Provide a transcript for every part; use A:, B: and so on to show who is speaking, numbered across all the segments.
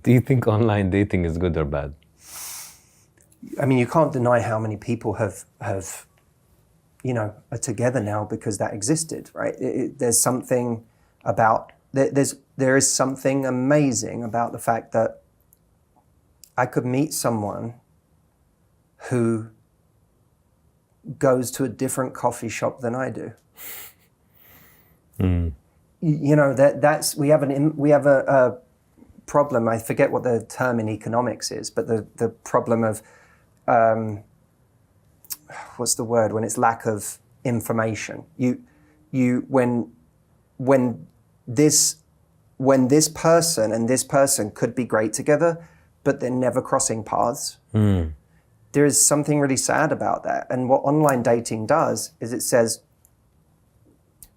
A: Do you think online dating is good or bad?
B: I mean, you can't deny how many people have are together now because that existed, right? There's something about there is something amazing about the fact that I could meet someone who goes to a different coffee shop than I do. You know, that's we have a problem. I forget what the term in economics is, but the problem of what's the word when it's lack of information. When this person and this person could be great together, but they're never crossing paths. There is something really sad about that. And what online dating does is it says,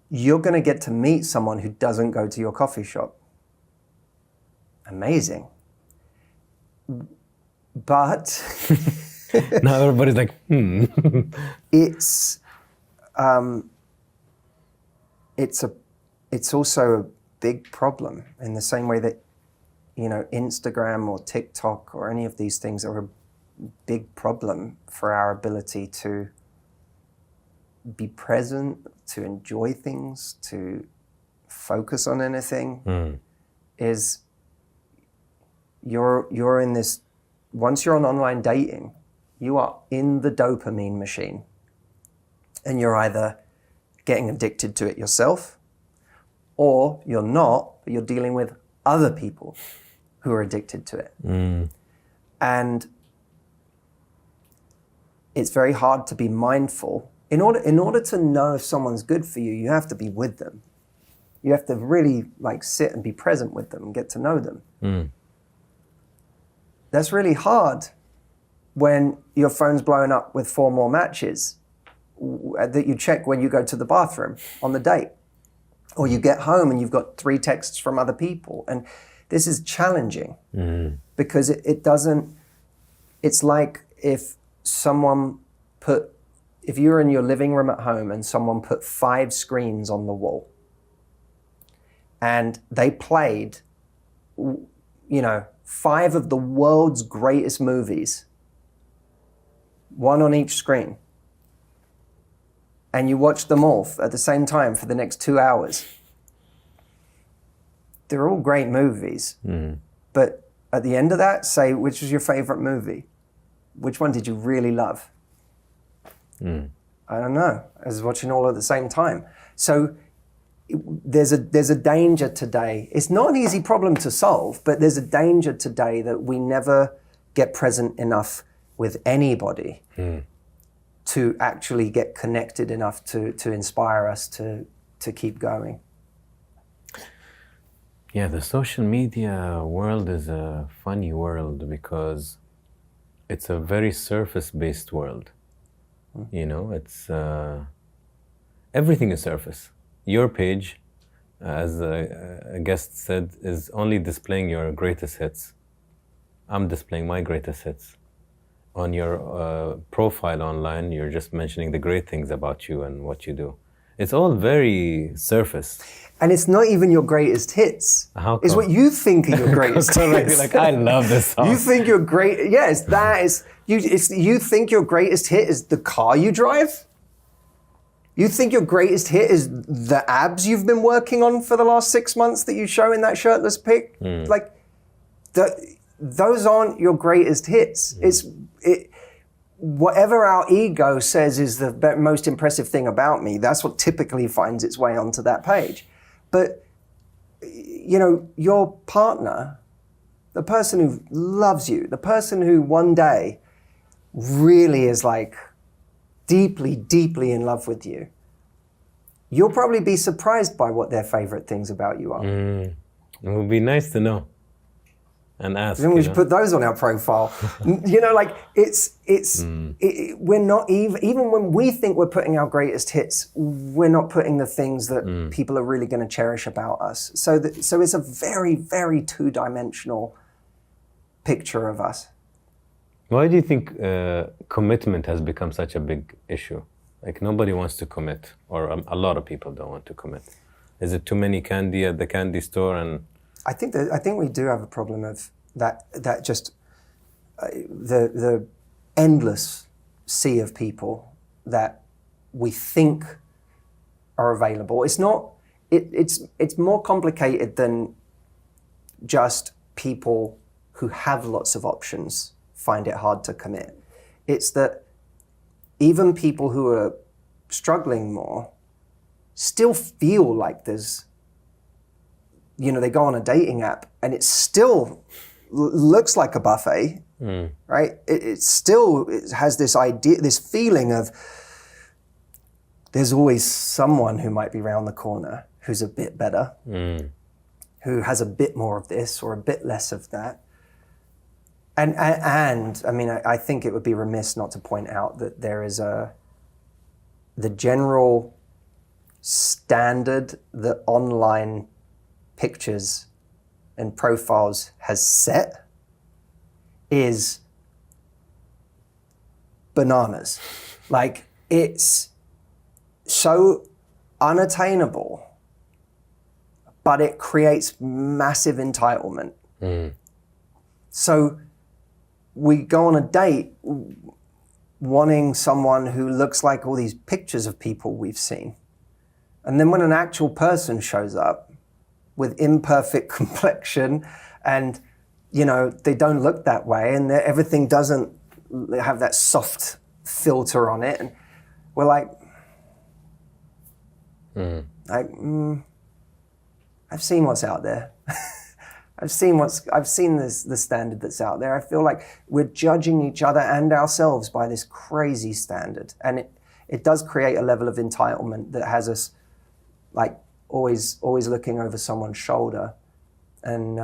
B: you're going to get to meet someone who doesn't go to your coffee shop. Amazing. But
A: now everybody's like,
B: it's also a big problem in the same way that, you know, Instagram or TikTok or any of these things are a big problem for our ability to be present, to enjoy things, to focus on anything. Is you're in this, once you're on online dating, you are in the dopamine machine, and you're either getting addicted to it yourself, or you're not, but you're dealing with other people who are addicted to it. And it's very hard to be mindful. In order to know if someone's good for you, you have to be with them. You have to really like sit and be present with them and get to know them. That's really hard when your phone's blowing up with 4 more matches that you check when you go to the bathroom on the date. Or you get home and you've got 3 texts from other people. And this is challenging because it doesn't, it's like if you're in your living room at home and someone put 5 screens on the wall and they played, you know, 5 of the world's greatest movies, 1 on each screen, and you watch them all at the same time for the next 2 hours. They're all great movies, but at the end of that, say, which was your favorite movie? Which one did you really love? I don't know. I was watching all at the same time. So there's a danger today. It's not an easy problem to solve, but there's a danger today that we never get present enough with anybody to actually get connected enough to inspire us to keep going.
A: Yeah, the social media world is a funny world because it's a very surface-based world. You know, it's everything is surface. Your page, as a guest said, is only displaying your greatest hits. I'm displaying my greatest hits. On your profile online, you're just mentioning the great things about you and what you do. It's all very surface.
B: And it's not even your greatest hits.
A: How come?
B: It's what you think are your greatest hits.
A: Like, I love this song.
B: You think your great, yes, that is, you think your greatest hit is the car you drive? You think your greatest hit is the abs you've been working on for the last 6 months that you show in that shirtless pic? Like, those aren't your greatest hits. Whatever our ego says is the most impressive thing about me, that's what typically finds its way onto that page. But, you know, your partner, the person who loves you, the person who one day really is like deeply, deeply in love with you, you'll probably be surprised by what their favorite things about you are.
A: It would be nice to know and ask.
B: Then we should put those on our profile. You know, like we're not even when we think we're putting our greatest hits, we're not putting the things that people are really going to cherish about us. So it's a very, very 2-dimensional picture of us.
A: Why do you think commitment has become such a big issue? Like nobody wants to commit, or a lot of people don't want to commit. Is it too many candy at the candy store? And
B: I think we do have a problem of that just the endless sea of people that we think are available. It's not. It's more complicated than just people who have lots of options find it hard to commit. It's that even people who are struggling more still feel like there's, they go on a dating app and it still looks like a buffet, right? It still has this idea, this feeling of there's always someone who might be around the corner who's a bit better, who has a bit more of this or a bit less of that. And I mean, I think it would be remiss not to point out that there is the general standard that online pictures and profiles has set is bananas. Like, it's so unattainable, but it creates massive entitlement. So we go on a date wanting someone who looks like all these pictures of people we've seen. And then when an actual person shows up with imperfect complexion and, they don't look that way and everything doesn't have that soft filter on it. And we're like, I've seen what's out there. I've seen the standard that's out there. I feel like we're judging each other and ourselves by this crazy standard. And it does create a level of entitlement that has us like always looking over someone's shoulder. And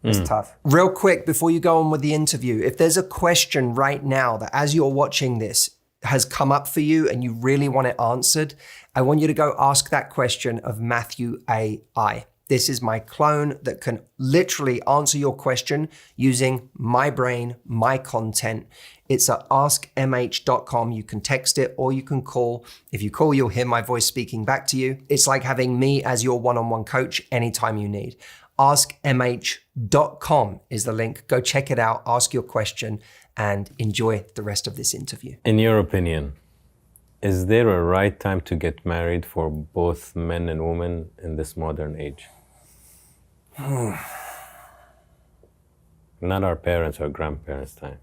B: it's tough. Real quick, before you go on with the interview, if there's a question right now that as you're watching this has come up for you and you really want it answered, I want you to go ask that question of Matthew AI. This is my clone that can literally answer your question using my brain, my content. It's at askmh.com. You can text it or you can call. If you call, you'll hear my voice speaking back to you. It's like having me as your one-on-one coach anytime you need. Askmh.com is the link. Go check it out, ask your question, and enjoy the rest of this interview.
A: In your opinion, is there a right time to get married for both men and women in this modern age? Not our parents or grandparents' time.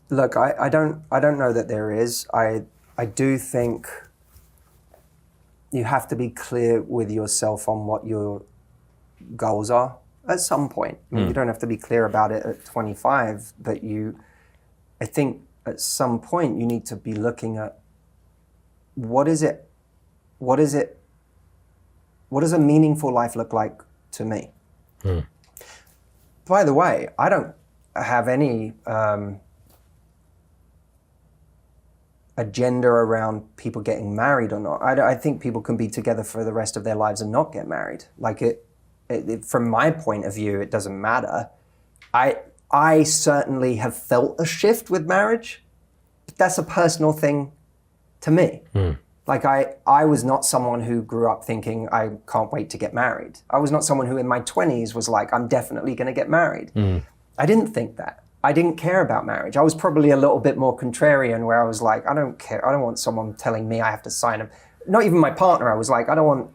B: Look, I don't know that there is. I do think you have to be clear with yourself on what your goals are at some point. I mean, you don't have to be clear about it at 25, but I think at some point you need to be looking at what does a meaningful life look like to me? By the way, I don't have any agenda around people getting married or not. I think people can be together for the rest of their lives and not get married. Like it from my point of view, it doesn't matter. I certainly have felt a shift with marriage, but that's a personal thing to me. Like I was not someone who grew up thinking I can't wait to get married. I was not someone who in my 20s was like, I'm definitely going to get married. I didn't think that. I didn't care about marriage. I was probably a little bit more contrarian where I was like, I don't care. I don't want someone telling me I have to sign them. Not even my partner. I was like, I don't want,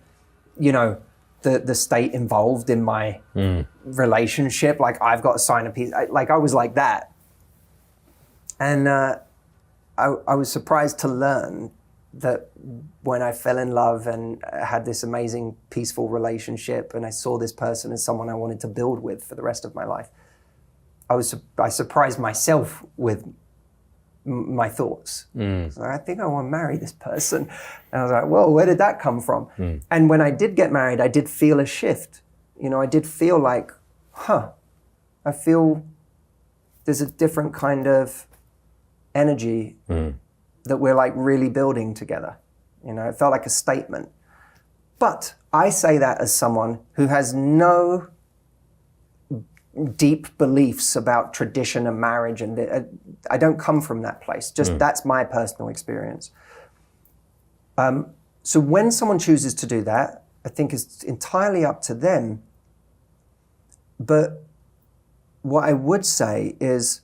B: the state involved in my relationship. Like I've got to sign a piece. I was like that. And I was surprised to learn that when I fell in love and had this amazing, peaceful relationship and I saw this person as someone I wanted to build with for the rest of my life, I surprised myself with my thoughts. So I think I want to marry this person. And I was like, well, where did that come from? And when I did get married, I did feel a shift. I did feel like, I feel there's a different kind of energy that we're like really building together. It felt like a statement. But I say that as someone who has no deep beliefs about tradition and marriage, and I don't come from that place. Just that's my personal experience. So when someone chooses to do that, I think it's entirely up to them. But what I would say is,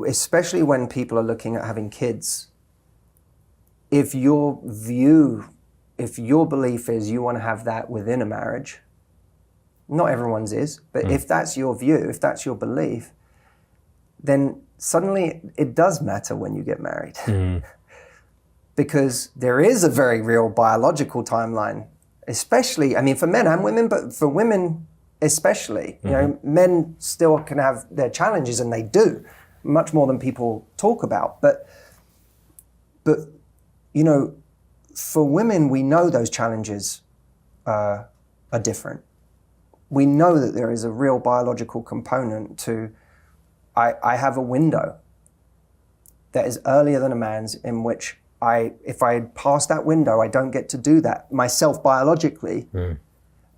B: especially when people are looking at having kids, if your belief is you want to have that within a marriage, not everyone's is, but if that's your view, if that's your belief, then suddenly it does matter when you get married. Because there is a very real biological timeline, especially, I mean, for men and women, but for women especially. You know, men still can have their challenges, and they do, much more than people talk about. But you know, for women, we know those challenges are different. We know that there is a real biological component to, I have a window that is earlier than a man's, in which if I pass that window, I don't get to do that myself biologically.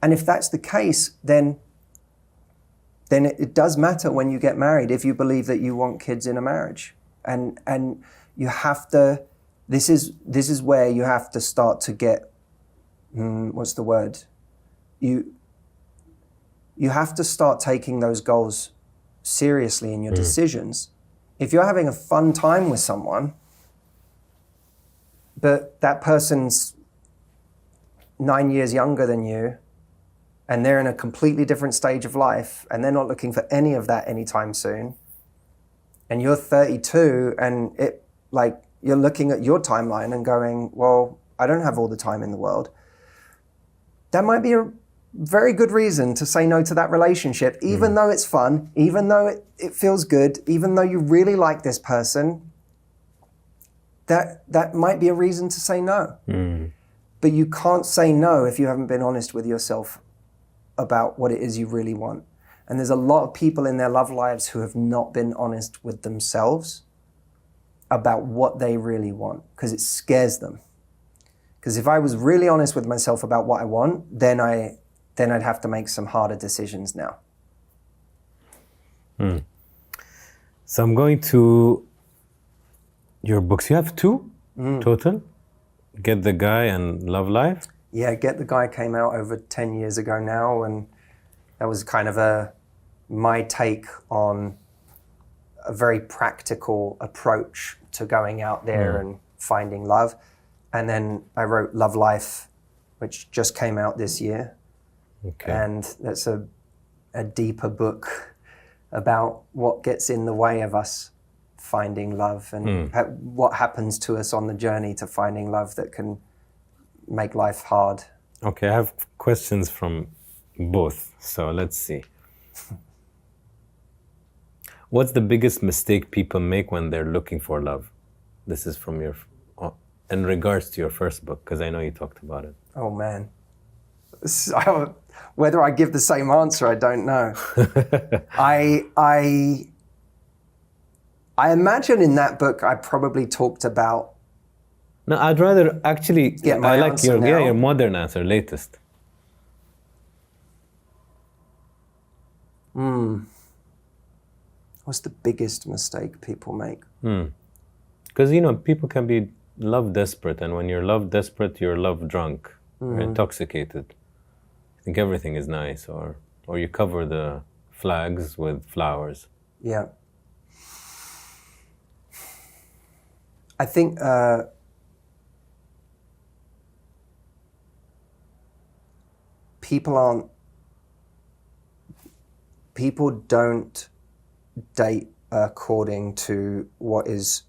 B: And if that's the case, then it does matter when you get married, if you believe that you want kids in a marriage. And you have to, this is where you have to start to get, what's the word? You have to start taking those goals seriously in your decisions. If you're having a fun time with someone, but that person's 9 years younger than you, and they're in a completely different stage of life, and they're not looking for any of that anytime soon, and you're 32, and you're looking at your timeline and going, well, I don't have all the time in the world. That might be a very good reason to say no to that relationship, even though it's fun, even though it feels good, even though you really like this person. That might be a reason to say no. But you can't say no if you haven't been honest with yourself about what it is you really want. And there's a lot of people in their love lives who have not been honest with themselves about what they really want, because it scares them. Because if I was really honest with myself about what I want, then I'd have to make some harder decisions now.
A: So I'm going to your books. You have 2 total? Get the Guy and Love Life?
B: Yeah, Get the Guy came out over 10 years ago now, and that was kind of my take on a very practical approach to going out there and finding love. And then I wrote Love Life, which just came out this year.
A: Okay.
B: And that's a deeper book about what gets in the way of us finding love, and what happens to us on the journey to finding love that can make life hard.
A: Okay, I have questions from both, so let's see. What's the biggest mistake people make when they're looking for love? This is from in regards to your first book, because I know you talked about it.
B: Oh man. Whether I give the same answer, I don't know. I imagine in that book I probably talked about.
A: No, I'd rather actually. I like your modern answer, latest.
B: What's the biggest mistake people make?
A: Because people can be love desperate, and when you're love desperate, you're love drunk, you're intoxicated. You think everything is nice, or you cover the flags with flowers.
B: Yeah. I think people don't date according to what is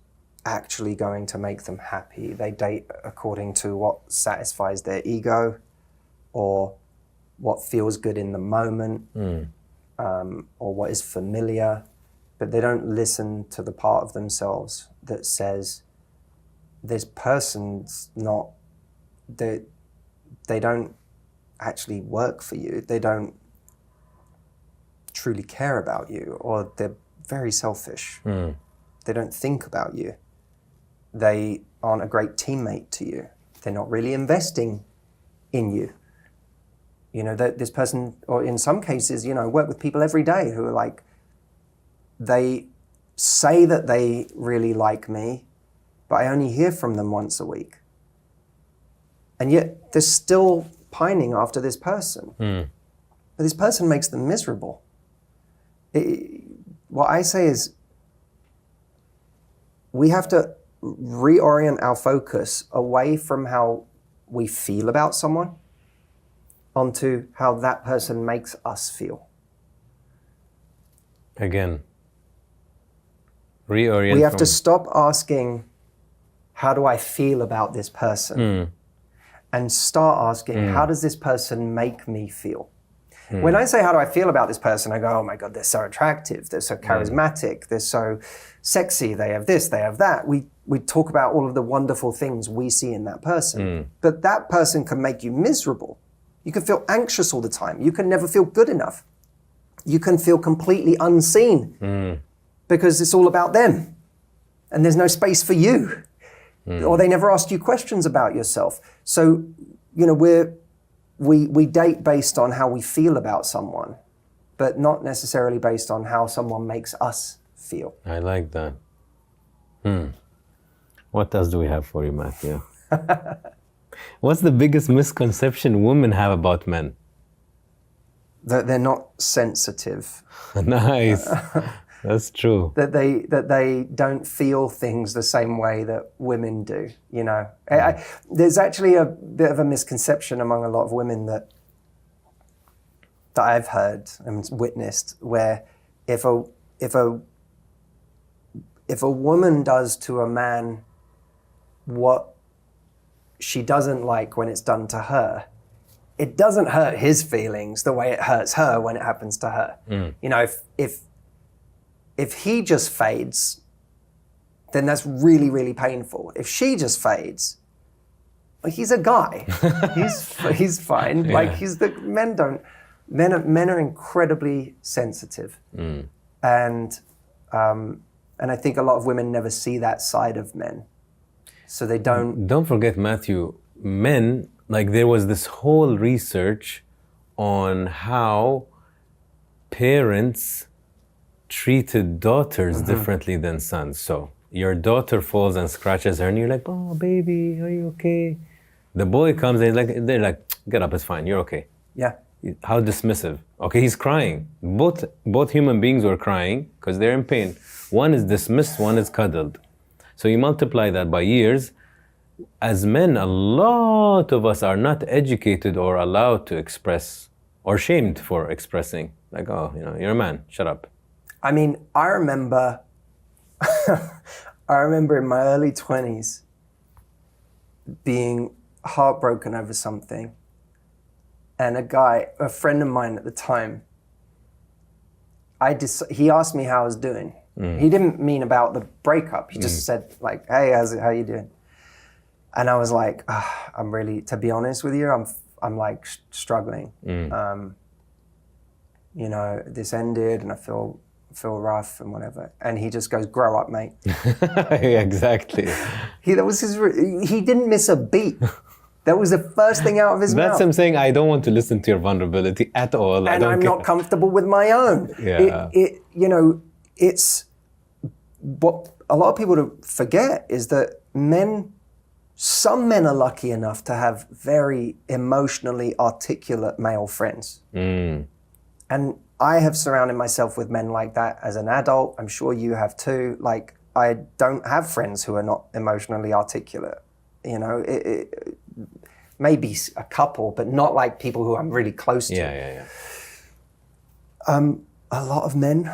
B: actually going to make them happy. They date according to what satisfies their ego, or what feels good in the moment, or what is familiar. But they don't listen to the part of themselves that says, this person's not, they don't actually work for you. They don't truly care about you, or they're very selfish. They don't think about you. They aren't a great teammate to you. They're not really investing in you. This person, or in some cases, I work with people every day who are like, they say that they really like me, but I only hear from them once a week. And yet there's still pining after this person. But this person makes them miserable. What I say is we have to reorient our focus away from how we feel about someone onto how that person makes us feel.
A: Again, reorient.
B: We have to stop asking, how do I feel about this person? And start asking, how does this person make me feel? When I say, how do I feel about this person? I go, oh my God, they're so attractive. They're so charismatic. They're so sexy. They have this, they have that. We talk about all of the wonderful things we see in that person. But that person can make you miserable. You can feel anxious all the time. You can never feel good enough. You can feel completely unseen because it's all about them. And there's no space for you. Or they never asked you questions about yourself. So, you know, we date based on how we feel about someone, but not necessarily based on how someone makes us feel.
A: I like that. What else do we have for you, Matthew? What's the biggest misconception women have about men?
B: That they're not sensitive.
A: Nice. That's true.
B: That they don't feel things the same way that women do, you know. There's actually a bit of a misconception among a lot of women that I've heard and witnessed, where if a woman does to a man what she doesn't like when it's done to her, it doesn't hurt his feelings the way it hurts her when it happens to her. You know, if he just fades, then that's really, really painful. If she just fades, like, he's a guy. he's fine. Yeah. Like, men are incredibly sensitive. And I think a lot of women never see that side of men. So they don't
A: forget, Matthew, men, like, there was this whole research on how parents treated daughters differently than sons. So your daughter falls and scratches her and you're like, oh baby, are you okay? The boy comes and they're like, get up, it's fine, you're okay.
B: Yeah.
A: How dismissive. Okay, he's crying. Both human beings were crying because they're in pain. One is dismissed, one is cuddled. So you multiply that by years. As men, a lot of us are not educated or allowed to express, or shamed for expressing. Like, oh, you know, you're a man, shut up.
B: I mean, I remember in my early 20s being heartbroken over something, and a friend of mine at the time, he asked me how I was doing. He didn't mean about the breakup. He just said, like, hey, how you doing? And I was like, I'm really, to be honest with you, I'm like struggling. You know, this ended and I feel rough and whatever. And he just goes, grow up, mate.
A: Yeah, exactly.
B: He didn't miss a beat. That was the first thing out of his mouth.
A: That's him saying, I don't want to listen to your vulnerability at all.
B: And I'm not comfortable with my own.
A: Yeah.
B: You know, it's what a lot of people forget is that some men are lucky enough to have very emotionally articulate male friends. And I have surrounded myself with men like that as an adult. I'm sure you have too. Like, I don't have friends who are not emotionally articulate. You know, maybe a couple, but not like people who I'm really close to.
A: Yeah.
B: A lot of men,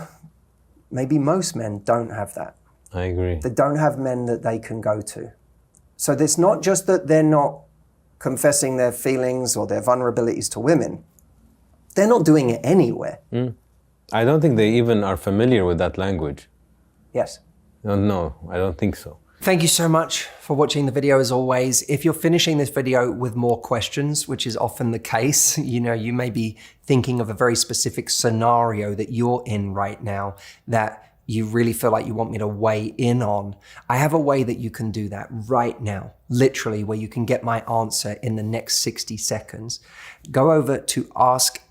B: maybe most men, don't have that.
A: I agree.
B: They don't have men that they can go to. So it's not just that they're not confessing their feelings or their vulnerabilities to women. They're not doing it anywhere.
A: I don't think they even are familiar with that language.
B: Yes.
A: No, I don't think so.
B: Thank you so much for watching the video as always. If you're finishing this video with more questions, which is often the case, you know, you may be thinking of a very specific scenario that you're in right now that you really feel like you want me to weigh in on. I have a way that you can do that right now, literally, where you can get my answer in the next 60 seconds. Go over to askmh.com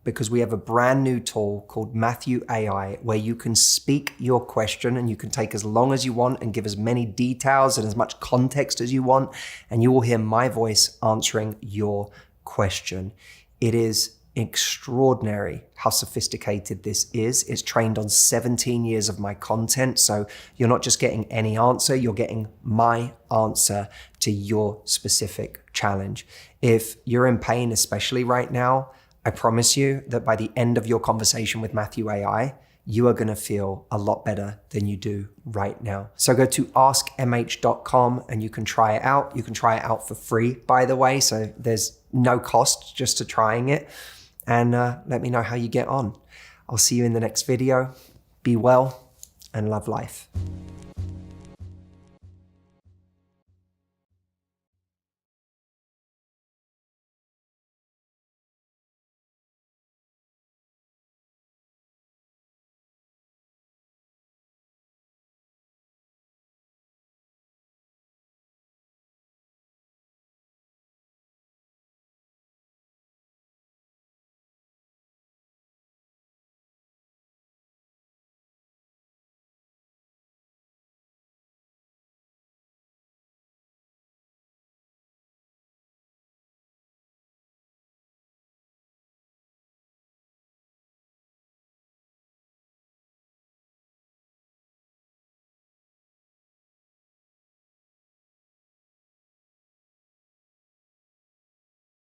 B: because we have a brand new tool called Matthew AI where you can speak your question and you can take as long as you want and give as many details and as much context as you want, and you will hear my voice answering your question. It is extraordinary how sophisticated this is. It's trained on 17 years of my content. So you're not just getting any answer, you're getting my answer to your specific challenge. If you're in pain, especially right now, I promise you that by the end of your conversation with Matthew AI, you are going to feel a lot better than you do right now. So go to askmh.com and you can try it out. You can try it out for free, by the way. So there's no cost just to trying it. And let me know how you get on. I'll see you in the next video. Be well and love life.